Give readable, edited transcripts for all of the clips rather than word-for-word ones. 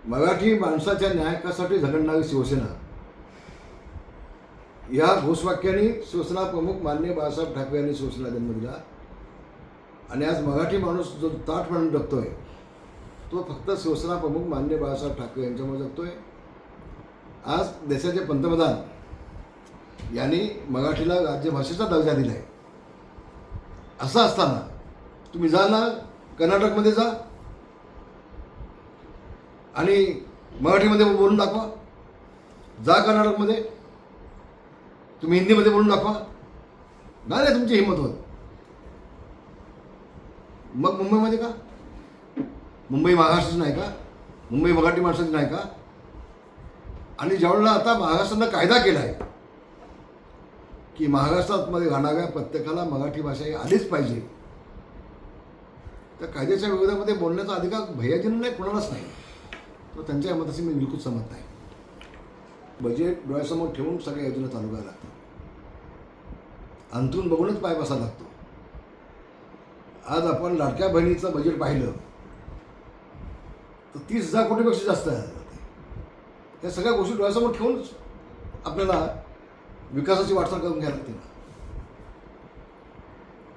मराठी माणसाच्या न्यायासाठी झगडणारी शिवसेना या घोषवाक्याने शिवसेना प्रमुख माननीय बाळासाहेब ठाकरे यांनी शिवसेना जन्म दिला. आणि आज मराठी माणूस जो ताठ म्हणून जगतोय तो फक्त शिवसेना प्रमुख माननीय बाळासाहेब ठाकरे यांच्यामुळे जगतोय. आज देशाचे पंतप्रधान यांनी मराठीला राज्यभाषेचा दर्जा दिला आहे. असं असताना तुम्ही जा ना कर्नाटकमध्ये जा आणि मराठीमध्ये बोलून दाखवा. जा कर्नाटकमध्ये तुम्ही हिंदीमध्ये बोलून दाखवा. नाही तुमची हिंमत होत. मग मुंबईमध्ये का? मुंबई महाराष्ट्राची नाही का? मुंबई मराठी माणसाची नाही का? आणि ज्यावेळेला आता महाराष्ट्रानं कायदा केला आहे की महाराष्ट्रामध्ये राहणाऱ्या प्रत्येकाला मराठी भाषा ही आलीच पाहिजे, त्या कायद्याच्या विरोधामध्ये बोलण्याचा अधिकार भैयाजींना नाही, कोणालाच नाही. तो त्यांच्या मताशी मी बिलकुल सहमत नाही. बजेट डोळ्यासमोर ठेवून सगळ्या योजना चालू करायला लागतात. अंतरून बघूनच पाय बसायला लागतो. आज आपण लाडक्या बहिणीचं बजेट पाहिलं तर 30,000 कोटीपेक्षा जास्त आहे. या सगळ्या गोष्टी डोळ्यासमोर ठेवूनच आपल्याला विकासाची वाटचाल करून घ्यायला लागते.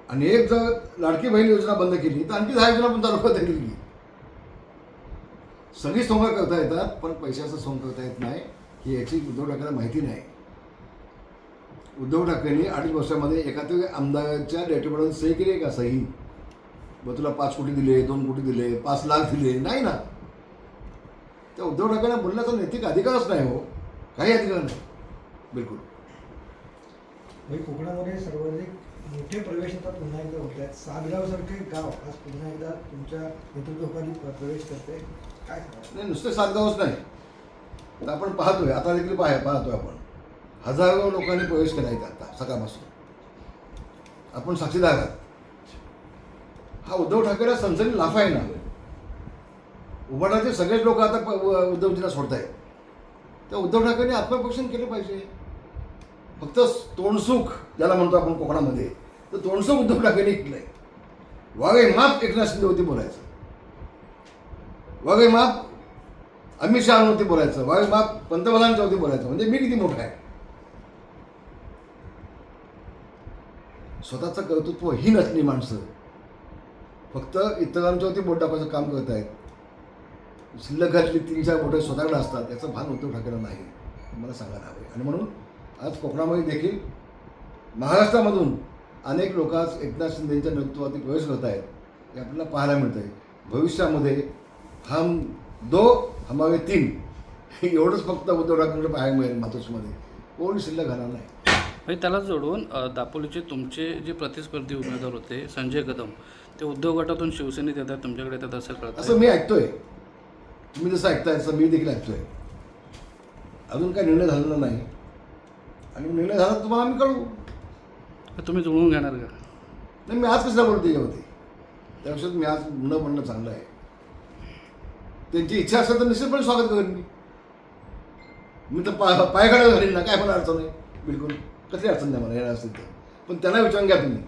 आणि एक जर लाडकी बहीण योजना बंद केली तर आणखी 10 योजना पण चालू करता येईल. सगळी सोंग करता येतात पण पैशाचं सोंग करता येत नाही ही याची उद्धव ठाकरेंना माहिती नाही. उद्धव ठाकरेंनी 2.5 वर्षामध्ये एखाद्या आमदाराच्या डेटबॉर्डवर सही केली आहे का? सही मग तुला 5 कोटी दिले, 2 कोटी दिले, 5 लाख दिले, नाही ना. त्या उद्धव ठाकरेंना बोलण्याचा नैतिक अधिकारच नाही. हो, काही अधिकार नाही बिलकुल. कोकणामध्ये सर्वाधिक मोठे प्रवेश आता पुन्हा एकदा होत आहेत. सातगावसारखे गाव आज पुन्हा एकदा तुमच्या नेतृत्वाखाली प्रवेश करते. काय नाही, नुसते सातगावच नाही तर आपण पाहतोय, आता देखील पाहतोय आपण हजारो लोकांनी प्रवेश केला आहे आता सकाळपासून. आपण साक्षीदार आहात. हा उद्धव ठाकरे सनसनी लाफा आहे ना. उभाटाचे सगळेच लोक आता उद्धवजीला सोडत आहेत. तर उद्धव ठाकरेंनी आत्मपरीक्षण केलं पाहिजे. फक्त तोंडसुख ज्याला म्हणतो आपण कोकणामध्ये, तर तोंडसुख उद्धव ठाकरेंनी केलं आहे. वाघे माप एकनाथ शिंदेवरती बोलायचं, वाघे माप अमित शहावरती बोलायचं, वाघे माप पंतप्रधानांच्या वरती बोलायचं. म्हणजे मी किती मोठा आहे. स्वतःचं कर्तृत्व ही नसली माणसं फक्त इतरांच्यावरती बोट टाकायचं काम करत आहेत. शिल्लक घातली 3-4 बोटं स्वतःकडे असतात, याचं भान उद्धव ठाकरेंना नाही, मला सांगायला हवं. आणि म्हणून आज कोकणामध्ये देखील महाराष्ट्रामधून अनेक लोक आज एकनाथ शिंदेच्या नेतृत्वावरती प्रवेश करत आहेत. हे आपल्याला पाहायला मिळतं आहे. भविष्यामध्ये हम 2 हमारे 3 एवढंच फक्त उद्धव ठाकरेंकडे पाहायला मिळेल. मातोश्रीमध्ये कोण शिल्लक घालणार नाही. आणि त्याला जोडून दापोलीचे तुमचे जे प्रतिस्पर्धी उमेदवार होते संजय कदम, ते उद्धव गटातून शिवसेनेत येतात, तुमच्याकडे येतात असं कळतं. असं मी ऐकतोय. तुम्ही जसं ऐकताय तसं मी देखील ऐकतोय. अजून काही निर्णय झालेला नाही आणि निर्णय झाला तर तुम्हाला आम्ही कळू. तुम्ही जुळवून घेणार का? नाही, मी आज कसं बोलतो यावरती, त्यापेक्षा मी आज न म्हणणं चांगलं आहे. त्यांची इच्छा असेल तर निश्चितपणे स्वागत करेन मी तर पायाकडे घालीन ना, काय पण अडचण नाही. बिलकुल कसली अडचण नाही मला येणार असेल तर. पण त्यांना विचारून घ्या तुम्ही,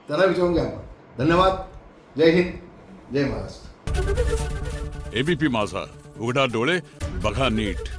त्यांना विचारून घ्या आपण. धन्यवाद. जय हिंद, जय महाराष्ट्र. एबीपी माझा, उघडा डोळे बघा नीट.